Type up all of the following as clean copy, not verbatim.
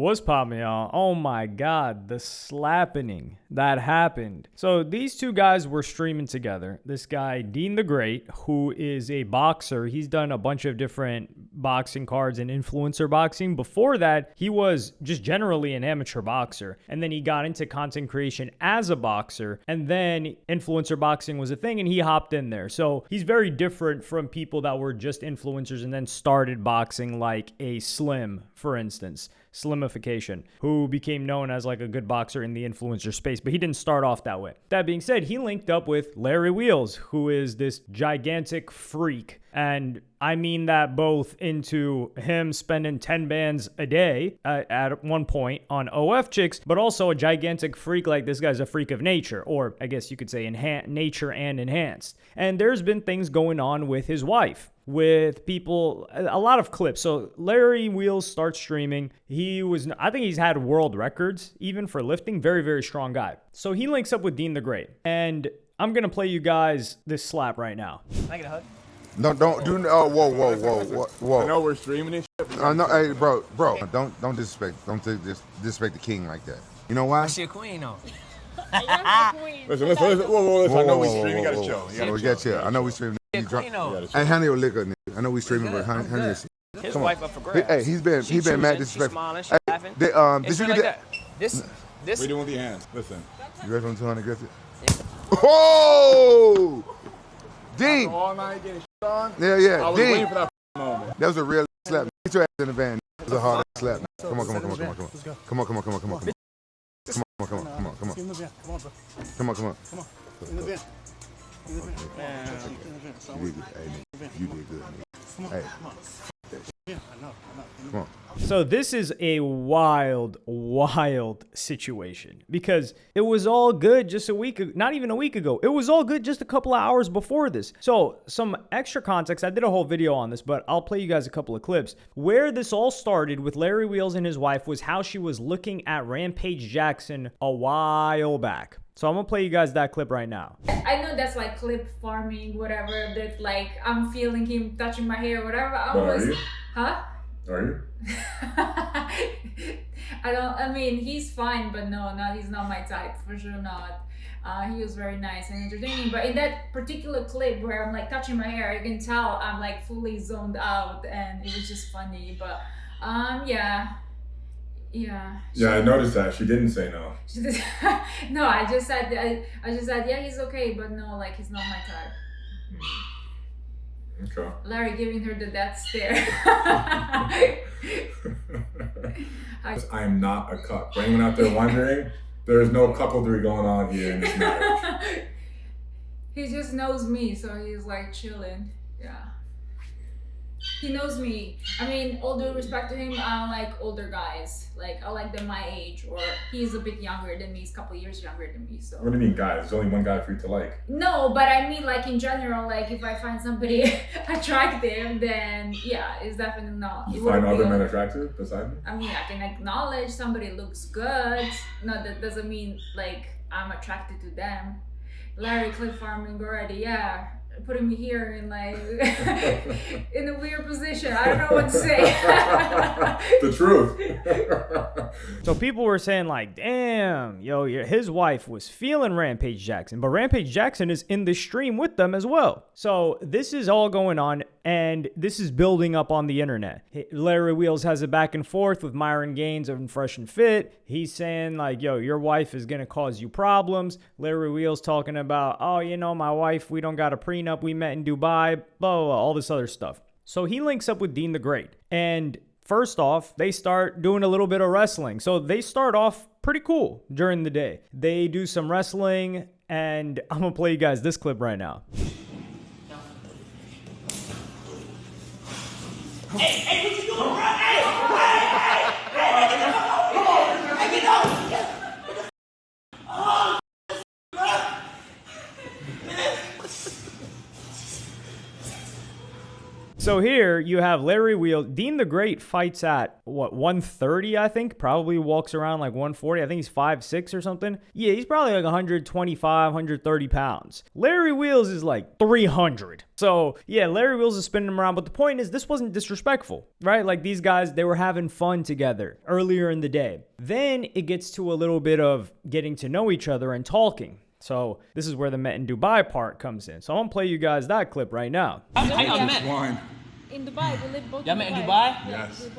What's poppin', y'all? Oh my god, the slapping that happened. So these two guys were streaming together. This guy, Dean the Great, who is a boxer. He's done a bunch of different boxing cards and influencer boxing. Before that, he was just generally an amateur boxer. And then he got into content creation as a boxer. And then influencer boxing was a thing and he hopped in there. So he's very different from people that were just influencers and then started boxing, like a Slim, for instance. Slimification, who became known as like a good boxer in the influencer space, but he didn't start off that way. That being said, he linked up with Larry Wheels, who is this gigantic freak. And I mean that both into him spending 10 bands a day at one point on OF chicks, but also a gigantic freak. Like, this guy's a freak of nature, or I guess you could say nature and enhanced. And there's been things going on with his wife, with people, a lot of clips. So Larry Wheels starts streaming. I think he's had world records even for lifting. Very, very strong guy. So he links up with Dean the Great. And I'm going to play you guys this slap right now. Can I get a hug? No, don't do. Oh, whoa. I know we're streaming this shit. I know, hey, bro. Don't disrespect. Don't disrespect the king like that. You know why? She a queen, though. Listen. Whoa. I know we streaming. You gotta chill. We got chill. I know we streaming. She a queen, though. Hey, honey, your liquor, nigga. I know we streaming, but honey, His wife up for grabs. Hey, he's been mad disrespectful. She's smiling, she's laughing. Did you get that? This. What are you doing with your hands? Listen. You ready for 200, Griffith? Oh! Dean! All night getting shit on. Yeah. I was Dean. waiting for that moment. That was a real slap. Get your ass in the van. That was a hard slap. Come on. Let's go. Come on. Come on, bro. Come on. In the van. You did good, nigga. Hey. Yeah, I know. Come on. So this is a wild situation, because it was all good just not even a week ago. It was all good just a couple of hours before this. So some extra context. I did a whole video on this, but I'll play you guys a couple of clips. Where this all started with Larry Wheels and his wife was how she was looking at Rampage Jackson a while back. So I'm gonna play you guys that clip right now. I know that's like clip farming, whatever, that like I'm feeling him touching my hair, whatever. Are you? Huh? Are you? I mean, he's fine, but no, he's not my type, for sure not. He was very nice and entertaining, but in that particular clip where I'm like touching my hair, you can tell I'm like fully zoned out, and it was just funny. But yeah. I noticed that she didn't say no. No, I just said yeah, he's okay, but no, like he's not my type. Okay. Larry giving her the death stare. I am not a cuck. For anyone out there wondering, there is no cuckoldry going on here in this marriage. He just knows me, so he's like chilling. Yeah. He knows me. I mean, all due respect to him, I like older guys. Like, I like them my age, or he's a bit younger than me. He's a couple years younger than me, so. What do you mean, guys? There's only one guy for you to like. No, but I mean, like, in general, like, if I find somebody attractive, then, yeah, it's definitely not. You find other men attractive beside me? I mean, I can acknowledge somebody looks good. No, that doesn't mean, like, I'm attracted to them. Larry clip farming already, yeah. Putting me here in like in a weird position. I don't know what to say. The truth. So people were saying like, damn, his wife was feeling Rampage Jackson, but Rampage Jackson is in the stream with them as well. So this is all going on, and this is building up on the internet. Larry Wheels has a back and forth with Myron Gaines of Fresh and Fit. He's saying like, your wife is going to cause you problems. Larry Wheels talking about, my wife, we don't got a prenup. We met in Dubai, blah, blah, blah, all this other stuff. So he links up with Dean the Great. And first off, they start doing a little bit of wrestling. So they start off pretty cool during the day. They do some wrestling, and I'm going to play you guys this clip right now. Hey, what you doing, bro? Hey, come on. Hey, get up. So here you have Larry Wheels. Dean the Great fights at, what, 130, I think? Probably walks around like 140. I think he's 5'6" or something. Yeah, he's probably like 125, 130 pounds. Larry Wheels is like 300. So, yeah, Larry Wheels is spinning him around. But the point is, this wasn't disrespectful, right? Like, these guys, they were having fun together earlier in the day. Then it gets to a little bit of getting to know each other and talking. So this is where the met in Dubai part comes in. So I'm gonna play you guys that clip right now. How y'all met? One. In Dubai, we live both. Y'all met in Dubai? Yes.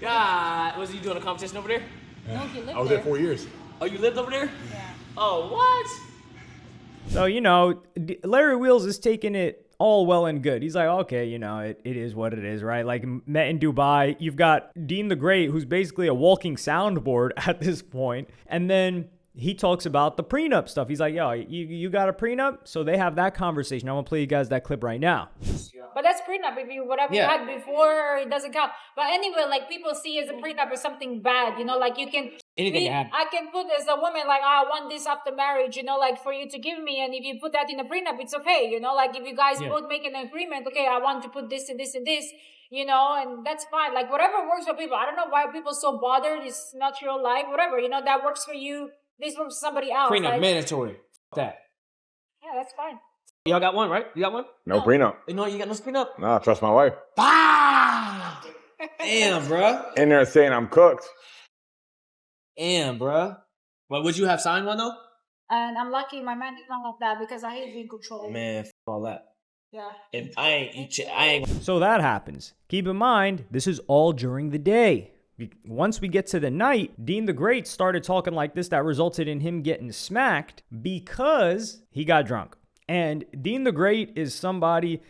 God, was you doing a competition over there? No, he lived I was there 4 years. Oh, you lived over there? Yeah. Oh, what? So, you know, Larry Wheels is taking it all well and good. He's like, okay, you know, it is what it is, right? Like, met in Dubai. You've got Dean the Great, who's basically a walking soundboard at this point. And then he talks about the prenup stuff. He's like, yo, you got a prenup? So they have that conversation. I'm going to play you guys that clip right now. But that's prenup. If you whatever you had before, it doesn't count. But anyway, like people see as a prenup as something bad, you know, like you can Anything can happen. I can put as a woman like, I want this after marriage, you know, like for you to give me, and if you put that in a prenup, it's okay, you know, like if you guys both make an agreement, okay, I want to put this and this and this, you know, and that's fine. Like whatever works for people. I don't know why people so bothered. It's not your life, whatever, you know, that works for you. This works for somebody else. Prenup, like, mandatory. F that. Yeah, that's fine. Y'all got one, right? You got one? No prenup. You know you got no prenup? Nah, I trust my wife. Ah! Damn, bruh. In there saying I'm cooked. Damn, bruh. Well, would you have signed one though? And I'm lucky my man is not like that because I hate being controlled. Man, all that. Yeah. If I ain't. So that happens. Keep in mind, this is all during the day. Once we get to the night, Dean the Great started talking like this. That resulted in him getting smacked because he got drunk. And Dean the Great is somebody,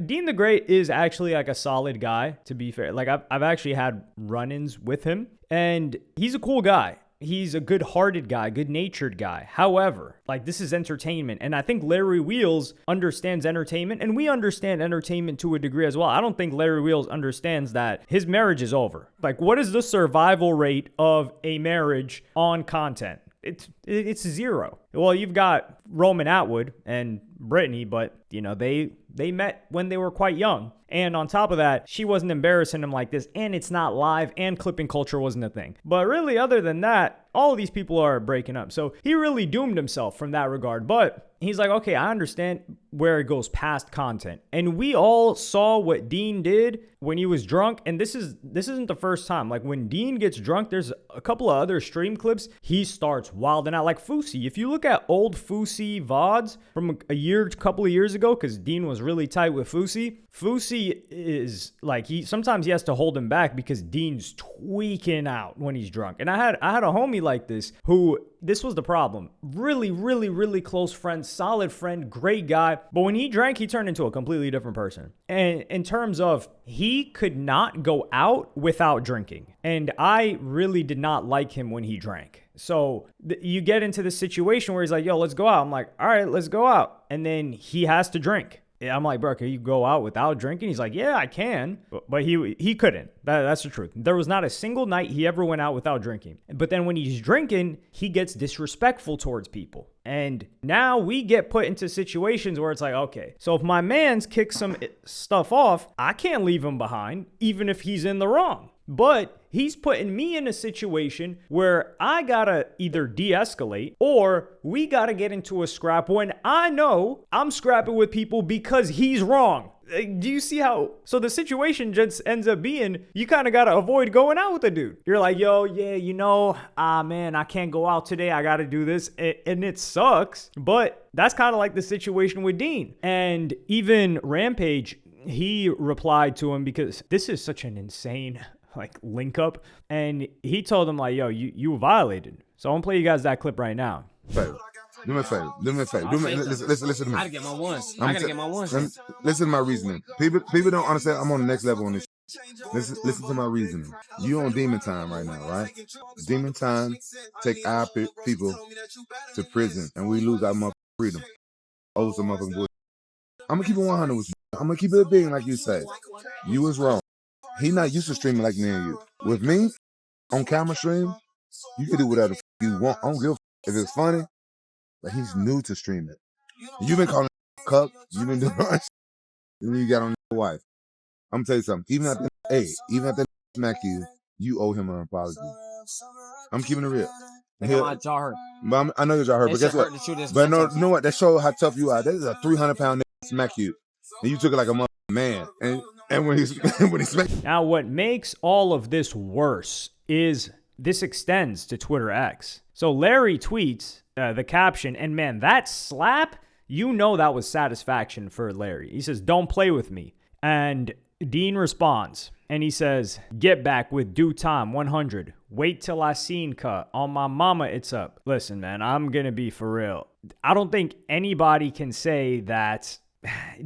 Dean the Great is actually like a solid guy, to be fair. Like I've actually had run-ins with him, and he's a cool guy. He's a good-hearted guy, good-natured guy. However, like this is entertainment, and I think Larry Wheels understands entertainment, and we understand entertainment to a degree as well. I don't think Larry Wheels understands that his marriage is over. Like, what is the survival rate of a marriage on content? It's zero. Well, you've got Roman Atwood and Brittany, but you know they met when they were quite young. And on top of that, she wasn't embarrassing him like this, and it's not live, and clipping culture wasn't a thing. But really, other than that, all of these people are breaking up. So he really doomed himself from that regard. But he's like, okay, I understand where it goes past content. And we all saw what Dean did when he was drunk. And this isn't the first time. Like when Dean gets drunk, there's a couple of other stream clips. He starts wilding out like Fousey. If you look at old Fousey VODs from a couple of years ago, because Dean was really tight with Fousey. Fousey is like, sometimes he has to hold him back because Dean's tweaking out when he's drunk. And I had a homie like this who, this was the problem. Really, really, really close friend, solid friend, great guy. But when he drank, he turned into a completely different person. And in terms of, he could not go out without drinking. And I really did not like him when he drank. So you get into this situation where he's like, yo, let's go out. I'm like, all right, let's go out. And then he has to drink. I'm like, bro, can you go out without drinking? He's like, yeah, I can. But he couldn't. That's the truth. There was not a single night he ever went out without drinking. But then when he's drinking, he gets disrespectful towards people. And now we get put into situations where it's like, okay, so if my man's kicked some stuff off, I can't leave him behind, even if he's in the wrong. But he's putting me in a situation where I gotta either de-escalate or we gotta get into a scrap when I know I'm scrapping with people because he's wrong. Do you see how? So the situation just ends up being, you kind of got to avoid going out with a dude. You're like, yo, yeah, you know, man, I can't go out today. I got to do this. And it sucks. But that's kind of like the situation with Dean. And even Rampage, he replied to him because this is such an insane like link up. And he told him like, yo, you violated. So I'm going to play you guys that clip right now. Favor. Do me a favor. Do me a favor. Listen to me. I gotta get my ones. I gotta get my ones. Listen to my reasoning. People don't understand. I'm on the next level on this. Listen to my reasoning. You on demon time right now, right? Demon time take our people to prison, and we lose our motherfucking freedom. Over some motherfucking bullshit. I'm gonna keep it 100 with you. I'm gonna keep it a being like you say. You was wrong. He not used to streaming like me and you. With me, on camera stream, you can do whatever you want. I don't give a if it's funny. But he's new to streaming. You've been calling cuck, you done done all that shit, and then you got on your wife. I'm gonna tell you something. Even after smack you, you owe him an apology. I'm keeping it real. Like, I'm not jaw hurt. But I know you're jaw hurt, but guess what? But no, you know what? That shows how tough you are. That is a 300-pound nigga smack you, and you took it like a man. And when he smacked. Now, what makes all of this worse is this extends to Twitter X. So Larry tweets the caption, and man, that slap, you know that was satisfaction for Larry. He says, "Don't play with me." And Dean responds, and he says, "Get back with due time, 100. Wait till I seen cut. On my mama, it's up." Listen, man, I'm going to be for real. I don't think anybody can say that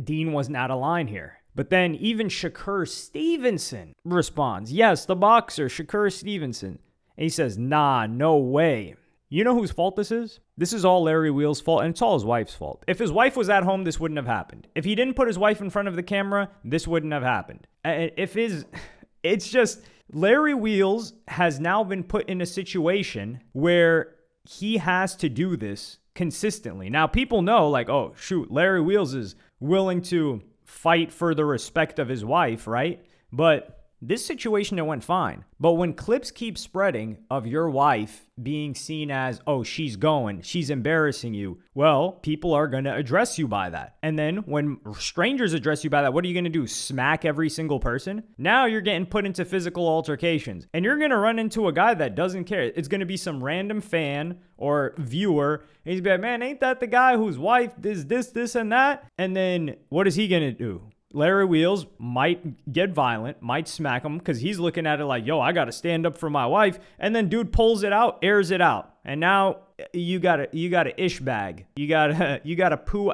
Dean wasn't out of line here. But then even Shakur Stevenson responds, yes, the boxer, Shakur Stevenson. And he says, nah, no way. You know whose fault this is? This is all Larry Wheels' fault, and it's all his wife's fault. If his wife was at home, this wouldn't have happened. If he didn't put his wife in front of the camera, this wouldn't have happened. It's just, Larry Wheels has now been put in a situation where he has to do this consistently. Now, people know, like, oh, shoot, Larry Wheels is willing to fight for the respect of his wife, right? But this situation, it went fine. But when clips keep spreading of your wife being seen as, oh, she's embarrassing you, well, people are going to address you by that. And then when strangers address you by that, what are you going to do? Smack every single person? Now you're getting put into physical altercations. And you're going to run into a guy that doesn't care. It's going to be some random fan or viewer. And he's going to be like, man, ain't that the guy whose wife is this, and that? And then what is he going to do? Larry Wheels might get violent, might smack him because he's looking at it like, yo, I got to stand up for my wife. And then dude pulls it out, airs it out. And now you got a ish bag. You got to poo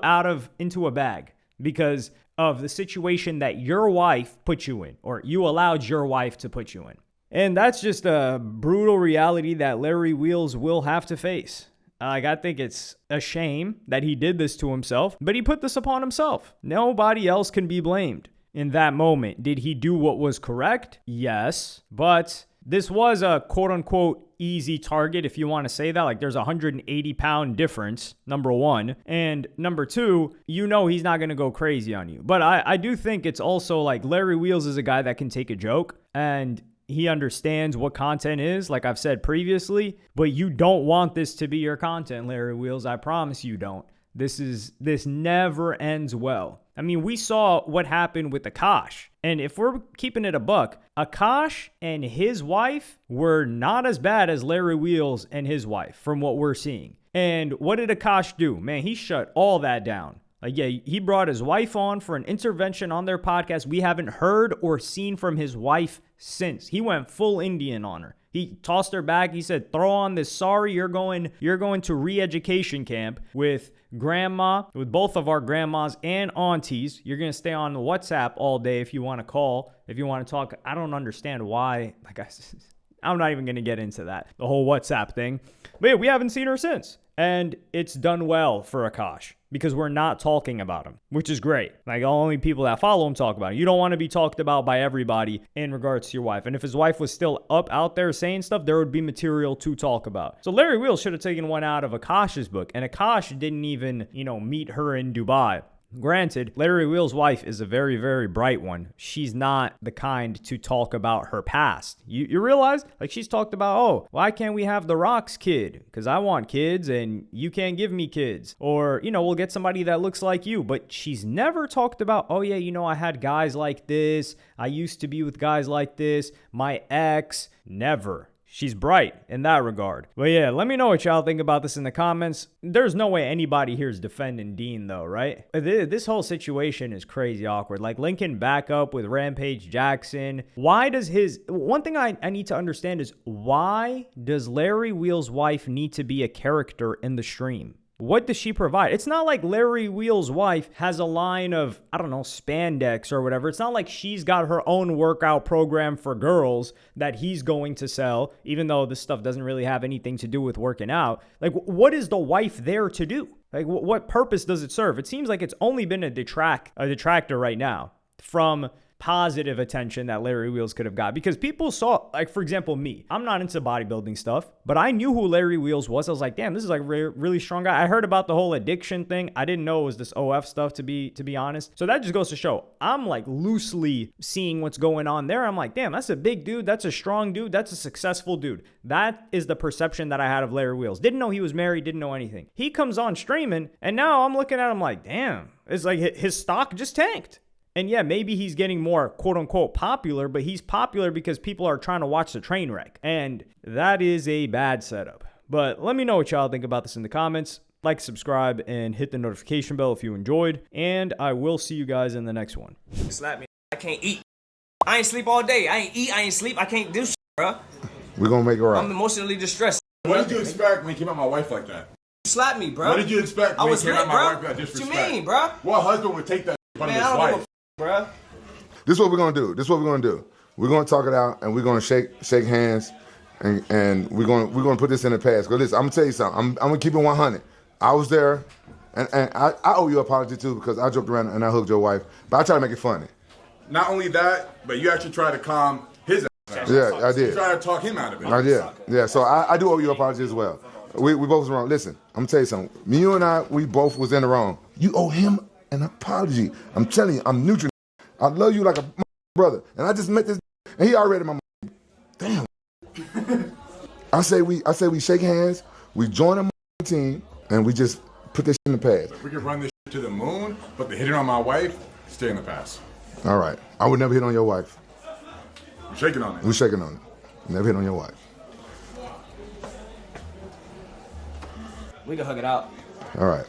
into a bag because of the situation that your wife put you in, or you allowed your wife to put you in. And that's just a brutal reality that Larry Wheels will have to face. I think it's a shame that he did this to himself, but he put this upon himself. Nobody else can be blamed. In that moment, did he do what was correct? Yes, but this was a quote-unquote easy target, if you want to say that. Like, there's a 180-pound difference, number one. And number two, you know he's not going to go crazy on you. But I do think it's also like Larry Wheels is a guy that can take a joke, and he understands what content is, like I've said previously, but you don't want this to be your content, Larry Wheels. I promise you don't. This never ends well. I mean, we saw what happened with Akash. And if we're keeping it a buck, Akash and his wife were not as bad as Larry Wheels and his wife from what we're seeing. And what did Akash do? Man, he shut all that down. Like, yeah, he brought his wife on for an intervention on their podcast. We haven't heard or seen from his wife since. He went full Indian on her. He tossed her back. He said, throw on this. Sorry, you're going to re-education camp with grandma, with both of our grandmas and aunties. You're going to stay on WhatsApp all day if you want to call, if you want to talk. I don't understand why. I'm not even going to get into that, the whole WhatsApp thing. But yeah, we haven't seen her since. And it's done well for Akash because we're not talking about him, which is great. Like, only people that follow him talk about it. You don't want to be talked about by everybody in regards to your wife. And if his wife was still out there saying stuff, there would be material to talk about. So Larry Wheels should have taken one out of Akash's book. And Akash didn't even, meet her in Dubai. Granted, Larry Wheels' wife is a very, very bright one. She's not the kind to talk about her past. You realize? Like, she's talked about, oh, why can't we have The Rock's kid? Because I want kids and you can't give me kids. Or, we'll get somebody that looks like you. But she's never talked about, oh yeah, I had guys like this. I used to be with guys like this. My ex. Never. She's bright in that regard. But yeah, let me know what y'all think about this in the comments. There's no way anybody here is defending Dean though, right? This whole situation is crazy awkward. Like, linking back up with Rampage Jackson. One thing I need to understand is, why does Larry Wheels' wife need to be a character in the stream? What does she provide? It's not like Larry Wheels' wife has a line of, spandex or whatever. It's not like she's got her own workout program for girls that he's going to sell, even though this stuff doesn't really have anything to do with working out. Like, what is the wife there to do? Like, what purpose does it serve? It seems like it's only been a detractor right now from positive attention that Larry Wheels could have got, because people saw, like, for example, me, I'm not into bodybuilding stuff, but I knew who Larry Wheels was. I was like, damn, this is like a really strong guy. I heard about the whole addiction thing. I didn't know it was this OF stuff, to be honest. So that just goes to show I'm like loosely seeing what's going on there. I'm like, damn, that's a big dude. That's a strong dude. That's a successful dude. That is the perception that I had of Larry Wheels. Didn't know he was married, didn't know anything. He comes on streaming, and now I'm looking at him like, damn, it's like his stock just tanked. And yeah, maybe he's getting more quote unquote popular, but he's popular because people are trying to watch the train wreck. And that is a bad setup. But let me know what y'all think about this in the comments. Like, subscribe, and hit the notification bell if you enjoyed. And I will see you guys in the next one. Slap me. I can't eat. I ain't sleep all day. I ain't eat. I ain't sleep. I can't do shit, bro. We're going to make it right. I'm emotionally distressed. What did you expect when you came at my wife like that? You slapped me, bro. What did you expect when you came at my wife with that disrespect? What you mean, bro? What husband would take that from his wife? Bro. This is what we're going to do. We're going to talk it out, and we're going to shake hands, and we're going to put this in the past. Because listen, I'm going to tell you something. I'm going to keep it 100. I was there, and I owe you an apology, too, because I joked around and I hugged your wife. But I try to make it funny. Not only that, but you actually tried to calm his ass. Yeah, I did. You tried to talk him out of it. I did. Yeah, so I do owe you an apology as well. We both was wrong. Listen, I'm going to tell you something. Me, you and I, we both was in the wrong. You owe him an apology. I'm telling you, I'm neutral. I love you like a brother. And I just met this, and he already my damn. I say we shake hands, we join a team, and we just put this in the past. If we could run this to the moon, but the hitting on my wife, stay in the past. All right. I would never hit on your wife. We're shaking on it. We're shaking on it. Never hit on your wife. We can hug it out. All right.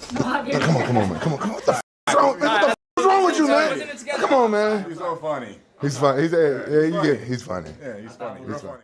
Come on, man. Come on. What the f is wrong with you, man? Come on, man. He's so funny. He's funny. He's funny. Yeah, he's funny. Real funny.